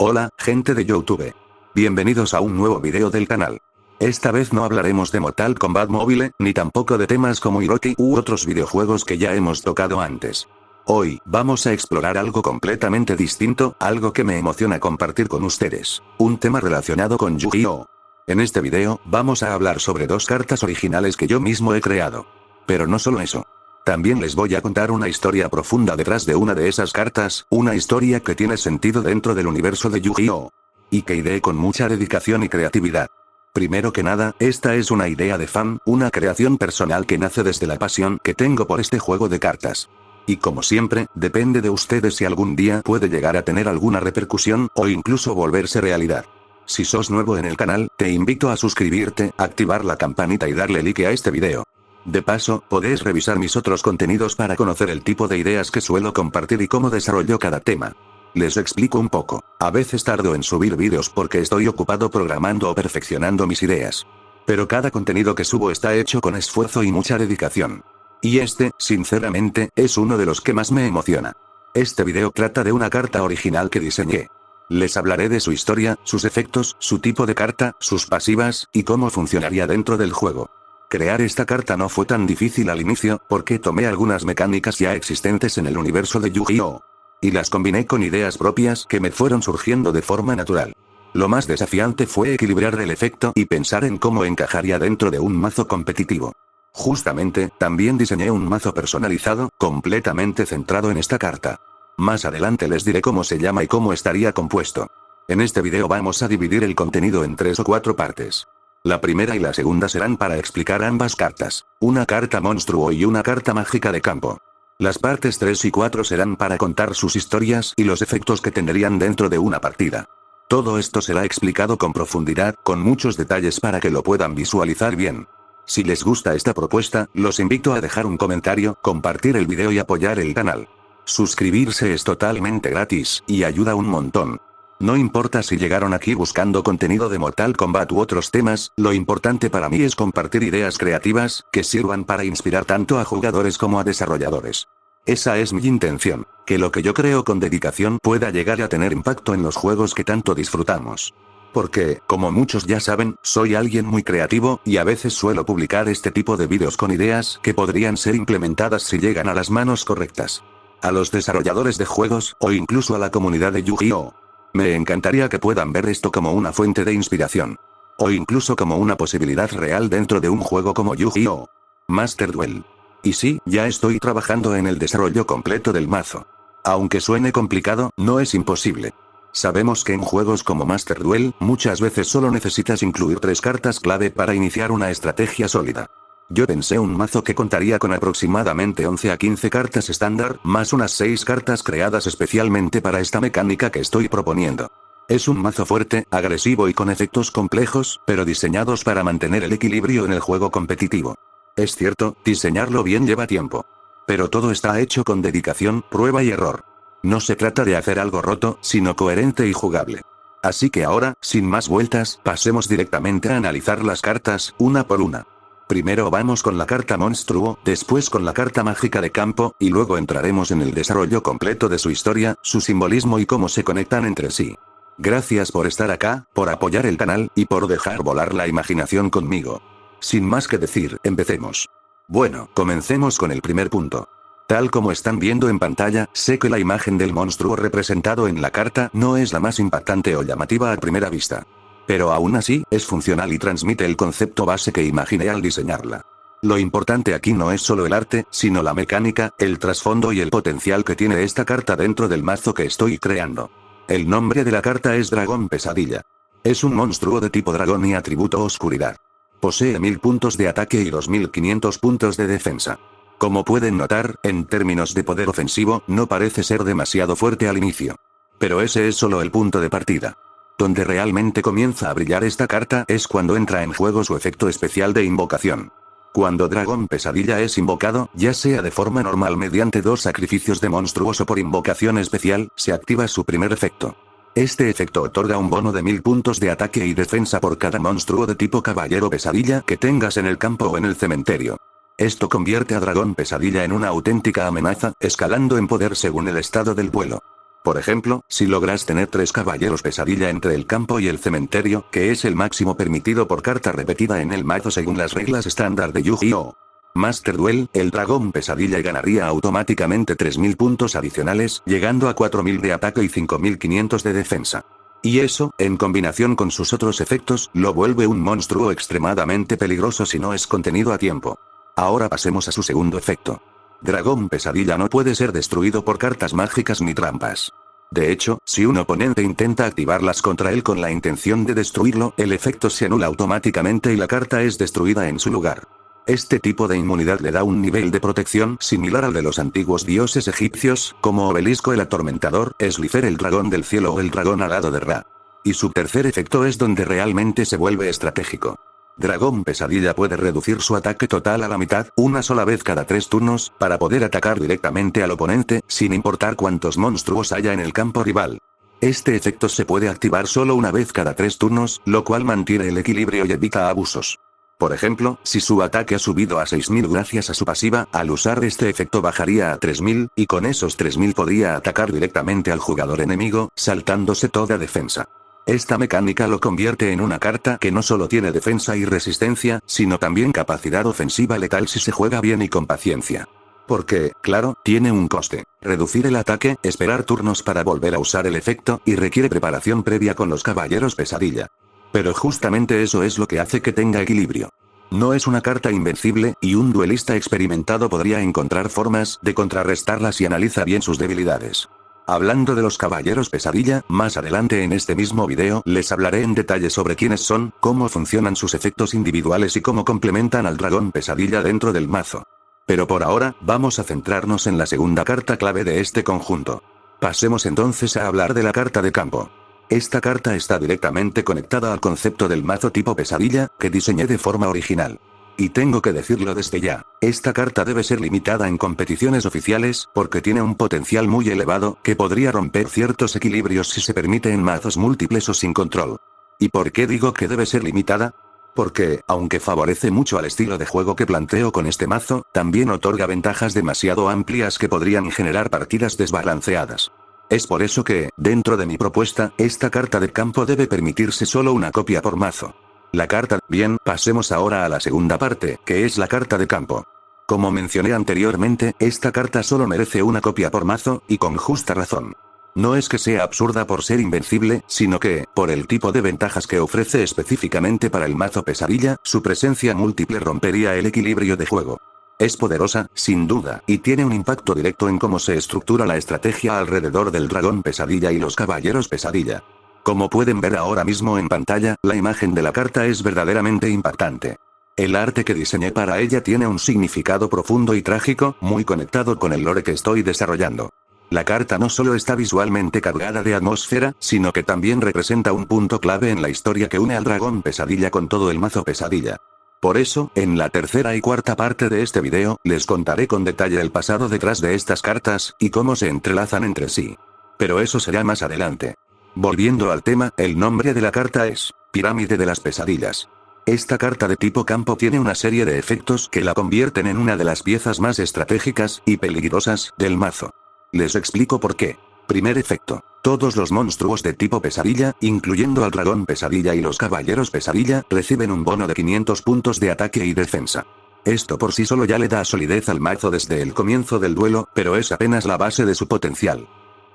Hola, gente de YouTube. Bienvenidos a un nuevo video del canal. Esta vez no hablaremos de Mortal Kombat Mobile, ni tampoco de temas como Hiroki u otros videojuegos que ya hemos tocado antes. Hoy, vamos a explorar algo completamente distinto, algo que me emociona compartir con ustedes, un tema relacionado con Yu-Gi-Oh! En este video, vamos a hablar sobre dos cartas originales que yo mismo he creado. Pero no solo eso. También les voy a contar una historia profunda detrás de una de esas cartas, una historia que tiene sentido dentro del universo de Yu-Gi-Oh! Y que ideé con mucha dedicación y creatividad. Primero que nada, esta es una idea de fan, una creación personal que nace desde la pasión que tengo por este juego de cartas. Y como siempre, depende de ustedes si algún día puede llegar a tener alguna repercusión, o incluso volverse realidad. Si sos nuevo en el canal, te invito a suscribirte, activar la campanita y darle like a este video. De paso, podéis revisar mis otros contenidos para conocer el tipo de ideas que suelo compartir y cómo desarrollo cada tema. Les explico un poco. A veces tardo en subir vídeos porque estoy ocupado programando o perfeccionando mis ideas. Pero cada contenido que subo está hecho con esfuerzo y mucha dedicación. Y este, sinceramente, es uno de los que más me emociona. Este video trata de una carta original que diseñé. Les hablaré de su historia, sus efectos, su tipo de carta, sus pasivas, y cómo funcionaría dentro del juego. Crear esta carta no fue tan difícil al inicio, porque tomé algunas mecánicas ya existentes en el universo de Yu-Gi-Oh! Y las combiné con ideas propias que me fueron surgiendo de forma natural. Lo más desafiante fue equilibrar el efecto y pensar en cómo encajaría dentro de un mazo competitivo. Justamente, también diseñé un mazo personalizado, completamente centrado en esta carta. Más adelante les diré cómo se llama y cómo estaría compuesto. En este video vamos a dividir el contenido en 3 o 4 partes. La primera y la segunda serán para explicar ambas cartas, una carta monstruo y una carta mágica de campo. Las partes 3 y 4 serán para contar sus historias y los efectos que tendrían dentro de una partida. Todo esto será explicado con profundidad, con muchos detalles para que lo puedan visualizar bien. Si les gusta esta propuesta, los invito a dejar un comentario, compartir el video y apoyar el canal. Suscribirse es totalmente gratis, y ayuda un montón. No importa si llegaron aquí buscando contenido de Mortal Kombat u otros temas, lo importante para mí es compartir ideas creativas, que sirvan para inspirar tanto a jugadores como a desarrolladores. Esa es mi intención, que lo que yo creo con dedicación pueda llegar a tener impacto en los juegos que tanto disfrutamos. Porque, como muchos ya saben, soy alguien muy creativo, y a veces suelo publicar este tipo de vídeos con ideas que podrían ser implementadas si llegan a las manos correctas. A los desarrolladores de juegos, o incluso a la comunidad de Yu-Gi-Oh! Me encantaría que puedan ver esto como una fuente de inspiración. O incluso como una posibilidad real dentro de un juego como Yu-Gi-Oh! Master Duel. Y sí, ya estoy trabajando en el desarrollo completo del mazo. Aunque suene complicado, no es imposible. Sabemos que en juegos como Master Duel, muchas veces solo necesitas incluir 3 cartas clave para iniciar una estrategia sólida. Yo pensé un mazo que contaría con aproximadamente 11 a 15 cartas estándar, más unas 6 cartas creadas especialmente para esta mecánica que estoy proponiendo. Es un mazo fuerte, agresivo y con efectos complejos, pero diseñados para mantener el equilibrio en el juego competitivo. Es cierto, diseñarlo bien lleva tiempo. Pero todo está hecho con dedicación, prueba y error. No se trata de hacer algo roto, sino coherente y jugable. Así que ahora, sin más vueltas, pasemos directamente a analizar las cartas, una por una. Primero vamos con la carta monstruo, después con la carta mágica de campo, y luego entraremos en el desarrollo completo de su historia, su simbolismo y cómo se conectan entre sí. Gracias por estar acá, por apoyar el canal, y por dejar volar la imaginación conmigo. Sin más que decir, empecemos. Bueno, comencemos con el primer punto. Tal como están viendo en pantalla, sé que la imagen del monstruo representado en la carta no es la más impactante o llamativa a primera vista. Pero aún así, es funcional y transmite el concepto base que imaginé al diseñarla. Lo importante aquí no es solo el arte, sino la mecánica, el trasfondo y el potencial que tiene esta carta dentro del mazo que estoy creando. El nombre de la carta es Dragón Pesadilla. Es un monstruo de tipo dragón y atributo oscuridad. Posee 1000 puntos de ataque y 2500 puntos de defensa. Como pueden notar, en términos de poder ofensivo, no parece ser demasiado fuerte al inicio. Pero ese es solo el punto de partida. Donde realmente comienza a brillar esta carta es cuando entra en juego su efecto especial de invocación. Cuando Dragón Pesadilla es invocado, ya sea de forma normal mediante 2 sacrificios de monstruos o por invocación especial, se activa su primer efecto. Este efecto otorga un bono de 1000 puntos de ataque y defensa por cada monstruo de tipo Caballero Pesadilla que tengas en el campo o en el cementerio. Esto convierte a Dragón Pesadilla en una auténtica amenaza, escalando en poder según el estado del vuelo. Por ejemplo, si logras tener 3 caballeros pesadilla entre el campo y el cementerio, que es el máximo permitido por carta repetida en el mazo según las reglas estándar de Yu-Gi-Oh! Master Duel, el dragón pesadilla ganaría automáticamente 3000 puntos adicionales, llegando a 4000 de ataque y 5500 de defensa. Y eso, en combinación con sus otros efectos, lo vuelve un monstruo extremadamente peligroso si no es contenido a tiempo. Ahora pasemos a su segundo efecto. Dragón pesadilla no puede ser destruido por cartas mágicas ni trampas. De hecho, si un oponente intenta activarlas contra él con la intención de destruirlo, el efecto se anula automáticamente y la carta es destruida en su lugar. Este tipo de inmunidad le da un nivel de protección similar al de los antiguos dioses egipcios, como Obelisco el Atormentador, Slifer el Dragón del Cielo o el Dragón Alado de Ra. Y su tercer efecto es donde realmente se vuelve estratégico. Dragón pesadilla puede reducir su ataque total a la mitad, una sola vez cada 3 turnos, para poder atacar directamente al oponente, sin importar cuántos monstruos haya en el campo rival. Este efecto se puede activar solo una vez cada 3 turnos, lo cual mantiene el equilibrio y evita abusos. Por ejemplo, si su ataque ha subido a 6000 gracias a su pasiva, al usar este efecto bajaría a 3000, y con esos 3000 podría atacar directamente al jugador enemigo, saltándose toda defensa. Esta mecánica lo convierte en una carta que no solo tiene defensa y resistencia, sino también capacidad ofensiva letal si se juega bien y con paciencia. Porque, claro, tiene un coste: reducir el ataque, esperar turnos para volver a usar el efecto, y requiere preparación previa con los caballeros pesadilla. Pero justamente eso es lo que hace que tenga equilibrio. No es una carta invencible, y un duelista experimentado podría encontrar formas de contrarrestarla si analiza bien sus debilidades. Hablando de los caballeros pesadilla, más adelante en este mismo video les hablaré en detalle sobre quiénes son, cómo funcionan sus efectos individuales y cómo complementan al dragón pesadilla dentro del mazo. Pero por ahora, vamos a centrarnos en la segunda carta clave de este conjunto. Pasemos entonces a hablar de la carta de campo. Esta carta está directamente conectada al concepto del mazo tipo pesadilla, que diseñé de forma original. Y tengo que decirlo desde ya, esta carta debe ser limitada en competiciones oficiales, porque tiene un potencial muy elevado, que podría romper ciertos equilibrios si se permite en mazos múltiples o sin control. ¿Y por qué digo que debe ser limitada? Porque, aunque favorece mucho al estilo de juego que planteo con este mazo, también otorga ventajas demasiado amplias que podrían generar partidas desbalanceadas. Es por eso que, dentro de mi propuesta, esta carta de campo debe permitirse solo una copia por mazo. La carta, bien, pasemos ahora a la segunda parte, que es la carta de campo. Como mencioné anteriormente, esta carta solo merece una copia por mazo, y con justa razón. No es que sea absurda por ser invencible, sino que, por el tipo de ventajas que ofrece específicamente para el mazo pesadilla, su presencia múltiple rompería el equilibrio de juego. Es poderosa, sin duda, y tiene un impacto directo en cómo se estructura la estrategia alrededor del dragón pesadilla y los caballeros pesadilla. Como pueden ver ahora mismo en pantalla, la imagen de la carta es verdaderamente impactante. El arte que diseñé para ella tiene un significado profundo y trágico, muy conectado con el lore que estoy desarrollando. La carta no solo está visualmente cargada de atmósfera, sino que también representa un punto clave en la historia que une al dragón pesadilla con todo el mazo pesadilla. Por eso, en la tercera y cuarta parte de este video, les contaré con detalle el pasado detrás de estas cartas, y cómo se entrelazan entre sí. Pero eso será más adelante. Volviendo al tema, el nombre de la carta es Pirámide de las Pesadillas. Esta carta de tipo campo tiene una serie de efectos que la convierten en una de las piezas más estratégicas y peligrosas del mazo. Les explico por qué. Primer efecto: todos los monstruos de tipo pesadilla, incluyendo al dragón pesadilla y los caballeros pesadilla, reciben un bono de 500 puntos de ataque y defensa. Esto por sí solo ya le da solidez al mazo desde el comienzo del duelo, pero es apenas la base de su potencial.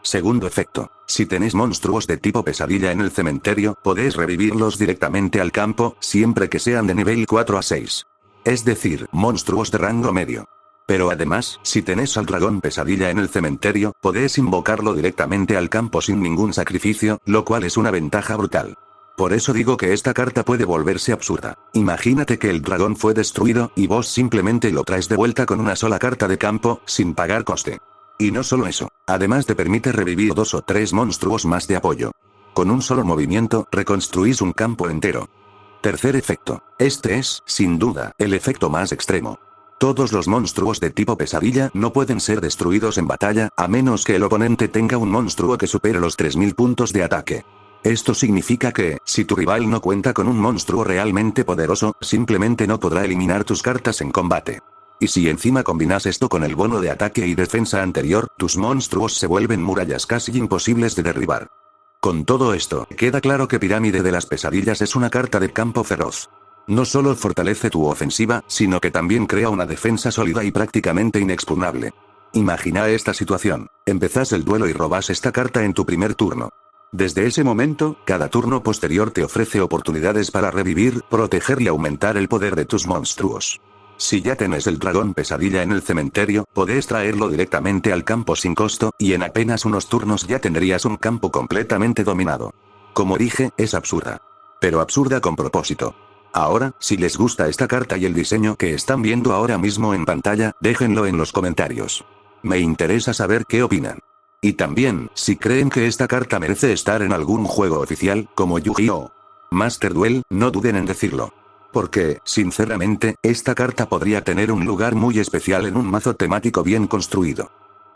Segundo efecto: si tenéis monstruos de tipo pesadilla en el cementerio, podéis revivirlos directamente al campo, siempre que sean de nivel 4 a 6. Es decir, monstruos de rango medio. Pero además, si tenéis al dragón pesadilla en el cementerio, podéis invocarlo directamente al campo sin ningún sacrificio, lo cual es una ventaja brutal. Por eso digo que esta carta puede volverse absurda. Imagínate que el dragón fue destruido, y vos simplemente lo traes de vuelta con una sola carta de campo, sin pagar coste. Y no solo eso, además te permite revivir 2 o 3 monstruos más de apoyo. Con un solo movimiento, reconstruís un campo entero. Tercer efecto. Este es, sin duda, el efecto más extremo. Todos los monstruos de tipo pesadilla no pueden ser destruidos en batalla, a menos que el oponente tenga un monstruo que supere los 3000 puntos de ataque. Esto significa que, si tu rival no cuenta con un monstruo realmente poderoso, simplemente no podrá eliminar tus cartas en combate. Y si encima combinas esto con el bono de ataque y defensa anterior, tus monstruos se vuelven murallas casi imposibles de derribar. Con todo esto, queda claro que Pirámide de las Pesadillas es una carta de campo feroz. No solo fortalece tu ofensiva, sino que también crea una defensa sólida y prácticamente inexpugnable. Imagina esta situación. Empezás el duelo y robas esta carta en tu primer turno. Desde ese momento, cada turno posterior te ofrece oportunidades para revivir, proteger y aumentar el poder de tus monstruos. Si ya tenés el dragón pesadilla en el cementerio, podés traerlo directamente al campo sin costo, y en apenas unos turnos ya tendrías un campo completamente dominado. Como dije, es absurda. Pero absurda con propósito. Ahora, si les gusta esta carta y el diseño que están viendo ahora mismo en pantalla, déjenlo en los comentarios. Me interesa saber qué opinan. Y también, si creen que esta carta merece estar en algún juego oficial, como Yu-Gi-Oh! Master Duel, no duden en decirlo. Porque, sinceramente, esta carta podría tener un lugar muy especial en un mazo temático bien construido.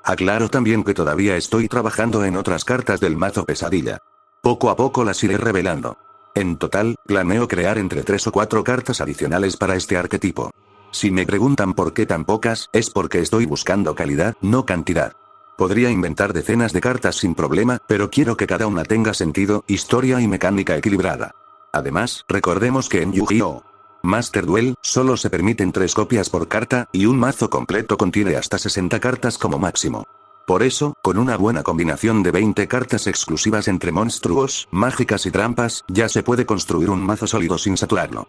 Aclaro también que todavía estoy trabajando en otras cartas del mazo pesadilla. Poco a poco las iré revelando. En total, planeo crear entre 3 o 4 cartas adicionales para este arquetipo. Si me preguntan por qué tan pocas, es porque estoy buscando calidad, no cantidad. Podría inventar decenas de cartas sin problema, pero quiero que cada una tenga sentido, historia y mecánica equilibrada. Además, recordemos que en Yu-Gi-Oh! Master Duel, solo se permiten 3 copias por carta, y un mazo completo contiene hasta 60 cartas como máximo. Por eso, con una buena combinación de 20 cartas exclusivas entre monstruos, mágicas y trampas, ya se puede construir un mazo sólido sin saturarlo.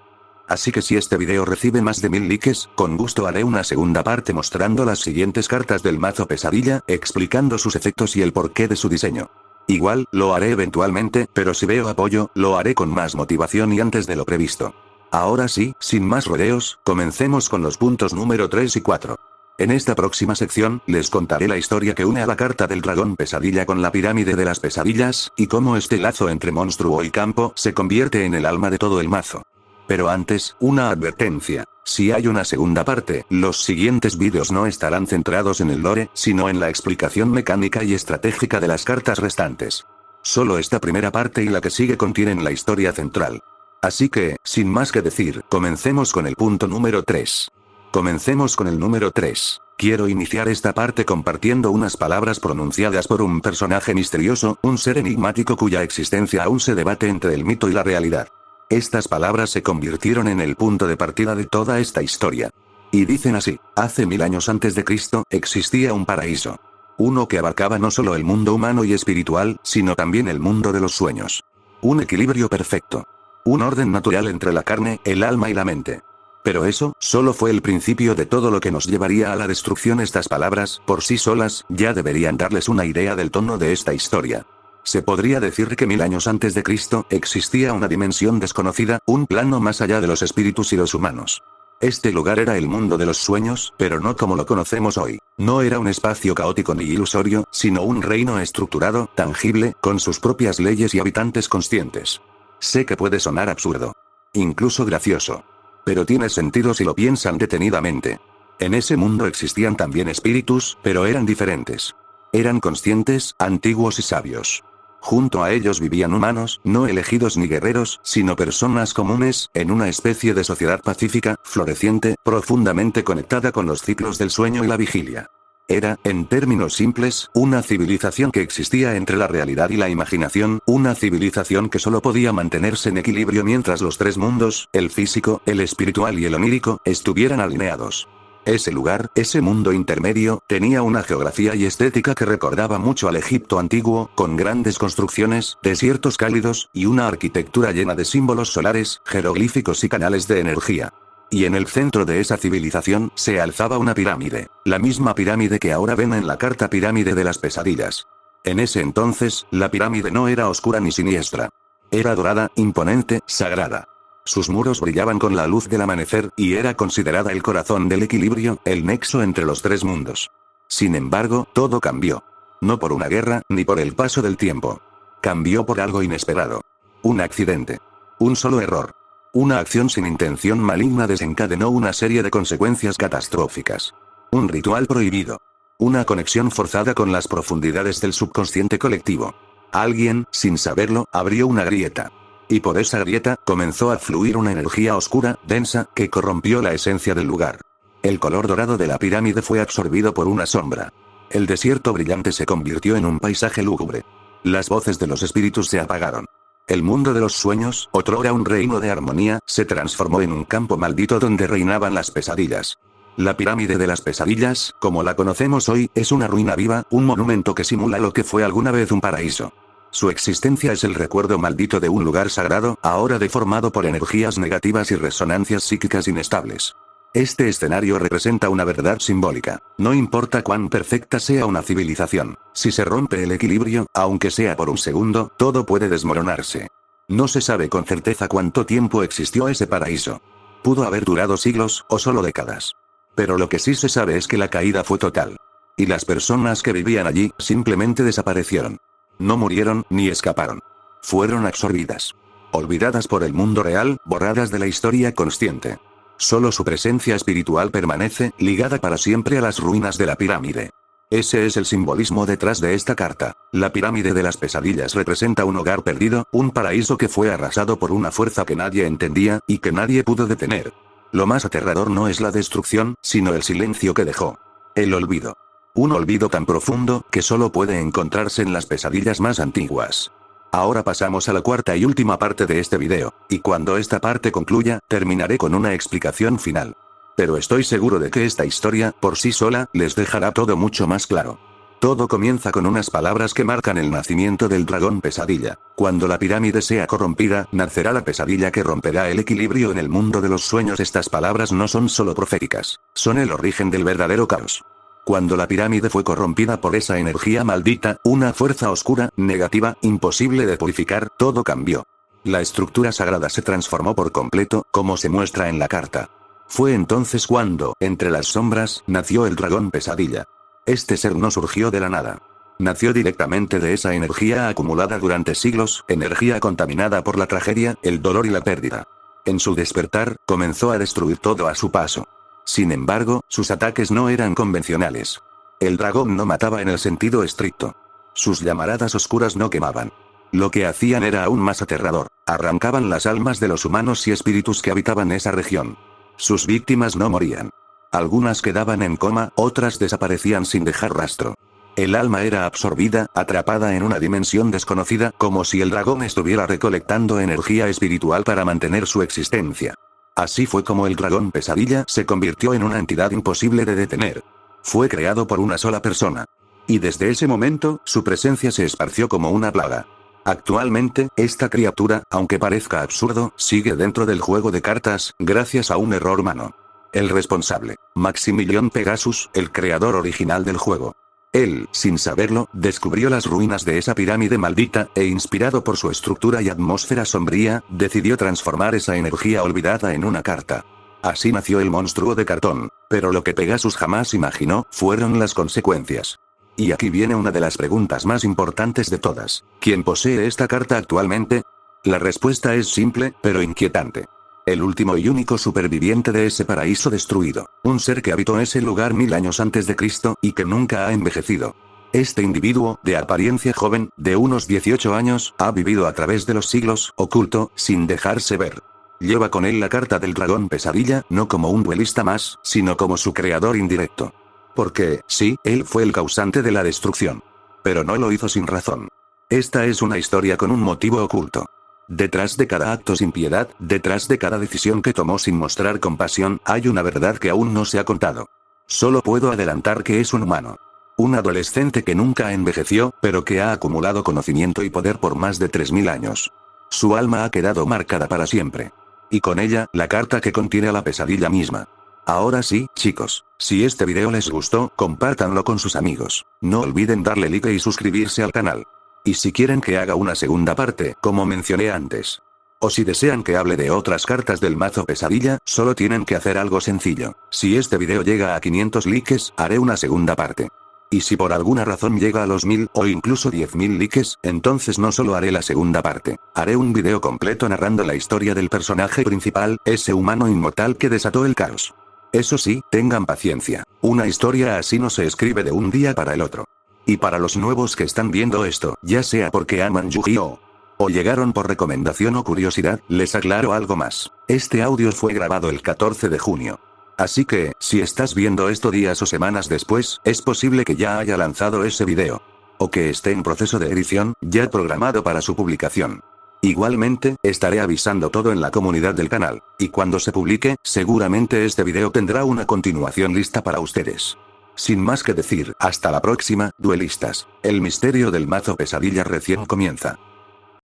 Así que si este video recibe más de 1000 likes, con gusto haré una segunda parte mostrando las siguientes cartas del mazo pesadilla, explicando sus efectos y el porqué de su diseño. Igual, lo haré eventualmente, pero si veo apoyo, lo haré con más motivación y antes de lo previsto. Ahora sí, sin más rodeos, comencemos con los puntos número 3 y 4. En esta próxima sección, les contaré la historia que une a la carta del dragón pesadilla con la pirámide de las pesadillas, y cómo este lazo entre monstruo y campo, se convierte en el alma de todo el mazo. Pero antes, una advertencia. Si hay una segunda parte, los siguientes vídeos no estarán centrados en el lore, sino en la explicación mecánica y estratégica de las cartas restantes. Solo esta primera parte y la que sigue contienen la historia central. Así que, sin más que decir, comencemos con el punto número 3. Comencemos con el número 3. Quiero iniciar esta parte compartiendo unas palabras pronunciadas por un personaje misterioso, un ser enigmático cuya existencia aún se debate entre el mito y la realidad. Estas palabras se convirtieron en el punto de partida de toda esta historia. Y dicen así: hace 1000 años antes de Cristo, existía un paraíso. Uno que abarcaba no solo el mundo humano y espiritual, sino también el mundo de los sueños. Un equilibrio perfecto. Un orden natural entre la carne, el alma y la mente. Pero eso, solo fue el principio de todo lo que nos llevaría a la destrucción. Estas palabras, por sí solas, ya deberían darles una idea del tono de esta historia. Se podría decir que 1000 años antes de Cristo, existía una dimensión desconocida, un plano más allá de los espíritus y los humanos. Este lugar era el mundo de los sueños, pero no como lo conocemos hoy. No era un espacio caótico ni ilusorio, sino un reino estructurado, tangible, con sus propias leyes y habitantes conscientes. Sé que puede sonar absurdo. Incluso gracioso. Pero tiene sentido si lo piensan detenidamente. En ese mundo existían también espíritus, pero eran diferentes. Eran conscientes, antiguos y sabios. Junto a ellos vivían humanos, no elegidos ni guerreros, sino personas comunes, en una especie de sociedad pacífica, floreciente, profundamente conectada con los ciclos del sueño y la vigilia. Era, en términos simples, una civilización que existía entre la realidad y la imaginación, una civilización que solo podía mantenerse en equilibrio mientras los 3 mundos, el físico, el espiritual y el onírico, estuvieran alineados. Ese lugar, ese mundo intermedio, tenía una geografía y estética que recordaba mucho al Egipto antiguo, con grandes construcciones, desiertos cálidos, y una arquitectura llena de símbolos solares, jeroglíficos y canales de energía. Y en el centro de esa civilización, se alzaba una pirámide, la misma pirámide que ahora ven en la carta Pirámide de las Pesadillas. En ese entonces, la pirámide no era oscura ni siniestra. Era dorada, imponente, sagrada. Sus muros brillaban con la luz del amanecer, y era considerada el corazón del equilibrio, el nexo entre los 3 mundos. Sin embargo, todo cambió. No por una guerra, ni por el paso del tiempo. Cambió por algo inesperado. Un accidente. Un solo error. Una acción sin intención maligna desencadenó una serie de consecuencias catastróficas. Un ritual prohibido. Una conexión forzada con las profundidades del subconsciente colectivo. Alguien, sin saberlo, abrió una grieta. Y por esa grieta, comenzó a fluir una energía oscura, densa, que corrompió la esencia del lugar. El color dorado de la pirámide fue absorbido por una sombra. El desierto brillante se convirtió en un paisaje lúgubre. Las voces de los espíritus se apagaron. El mundo de los sueños, otrora un reino de armonía, se transformó en un campo maldito donde reinaban las pesadillas. La pirámide de las pesadillas, como la conocemos hoy, es una ruina viva, un monumento que simula lo que fue alguna vez un paraíso. Su existencia es el recuerdo maldito de un lugar sagrado, ahora deformado por energías negativas y resonancias psíquicas inestables. Este escenario representa una verdad simbólica. No importa cuán perfecta sea una civilización, si se rompe el equilibrio, aunque sea por un segundo, todo puede desmoronarse. No se sabe con certeza cuánto tiempo existió ese paraíso. Pudo haber durado siglos, o solo décadas. Pero lo que sí se sabe es que la caída fue total. Y las personas que vivían allí, simplemente desaparecieron. No murieron, ni escaparon. Fueron absorbidas. Olvidadas por el mundo real, borradas de la historia consciente. Solo su presencia espiritual permanece, ligada para siempre a las ruinas de la pirámide. Ese es el simbolismo detrás de esta carta. La pirámide de las pesadillas representa un hogar perdido, un paraíso que fue arrasado por una fuerza que nadie entendía, y que nadie pudo detener. Lo más aterrador no es la destrucción, sino el silencio que dejó. El olvido. Un olvido tan profundo, que solo puede encontrarse en las pesadillas más antiguas. Ahora pasamos a la cuarta y última parte de este video, y cuando esta parte concluya, terminaré con una explicación final. Pero estoy seguro de que esta historia, por sí sola, les dejará todo mucho más claro. Todo comienza con unas palabras que marcan el nacimiento del dragón pesadilla. Cuando la pirámide sea corrompida, nacerá la pesadilla que romperá el equilibrio en el mundo de los sueños. Estas palabras no son solo proféticas, son el origen del verdadero caos. Cuando la pirámide fue corrompida por esa energía maldita, una fuerza oscura, negativa, imposible de purificar, todo cambió. La estructura sagrada se transformó por completo, como se muestra en la carta. Fue entonces cuando, entre las sombras, nació el dragón pesadilla. Este ser no surgió de la nada. Nació directamente de esa energía acumulada durante siglos, energía contaminada por la tragedia, el dolor y la pérdida. En su despertar, comenzó a destruir todo a su paso. Sin embargo, sus ataques no eran convencionales. El dragón no mataba en el sentido estricto. Sus llamaradas oscuras no quemaban. Lo que hacían era aún más aterrador. Arrancaban las almas de los humanos y espíritus que habitaban esa región. Sus víctimas no morían. Algunas quedaban en coma, otras desaparecían sin dejar rastro. El alma era absorbida, atrapada en una dimensión desconocida, como si el dragón estuviera recolectando energía espiritual para mantener su existencia. Así fue como el dragón pesadilla se convirtió en una entidad imposible de detener. Fue creado por una sola persona. Y desde ese momento, su presencia se esparció como una plaga. Actualmente, esta criatura, aunque parezca absurdo, sigue dentro del juego de cartas, gracias a un error humano. El responsable, Maximilian Pegasus, el creador original del juego. Él, sin saberlo, descubrió las ruinas de esa pirámide maldita, e inspirado por su estructura y atmósfera sombría, decidió transformar esa energía olvidada en una carta. Así nació el monstruo de cartón, pero lo que Pegasus jamás imaginó, fueron las consecuencias. Y aquí viene una de las preguntas más importantes de todas. ¿Quién posee esta carta actualmente? La respuesta es simple, pero inquietante. El último y único superviviente de ese paraíso destruido. Un ser que habitó ese lugar 1000 años antes de Cristo, y que nunca ha envejecido. Este individuo, de apariencia joven, de unos 18 años, ha vivido a través de los siglos, oculto, sin dejarse ver. Lleva con él la carta del dragón pesadilla, no como un duelista más, sino como su creador indirecto. Porque, sí, él fue el causante de la destrucción. Pero no lo hizo sin razón. Esta es una historia con un motivo oculto. Detrás de cada acto sin piedad, detrás de cada decisión que tomó sin mostrar compasión, hay una verdad que aún no se ha contado. Solo puedo adelantar que es un humano. Un adolescente que nunca envejeció, pero que ha acumulado conocimiento y poder por más de 3000 años. Su alma ha quedado marcada para siempre. Y con ella, la carta que contiene a la pesadilla misma. Ahora sí, chicos, si este video les gustó, compártanlo con sus amigos. No olviden darle like y suscribirse al canal. Y si quieren que haga una segunda parte, como mencioné antes. O si desean que hable de otras cartas del mazo pesadilla, solo tienen que hacer algo sencillo. Si este video llega a 500 likes, haré una segunda parte. Y si por alguna razón llega a los 1000 o incluso 10.000 likes, entonces no solo haré la segunda parte, haré un video completo narrando la historia del personaje principal, ese humano inmortal que desató el caos. Eso sí, tengan paciencia. Una historia así no se escribe de un día para el otro. Y para los nuevos que están viendo esto, ya sea porque aman Yu-Gi-Oh! O llegaron por recomendación o curiosidad, les aclaro algo más. Este audio fue grabado el 14 de junio. Así que, si estás viendo esto días o semanas después, es posible que ya haya lanzado ese video. O que esté en proceso de edición, ya programado para su publicación. Igualmente, estaré avisando todo en la comunidad del canal, y cuando se publique, seguramente este video tendrá una continuación lista para ustedes. Sin más que decir, hasta la próxima, duelistas. El misterio del mazo pesadilla recién comienza.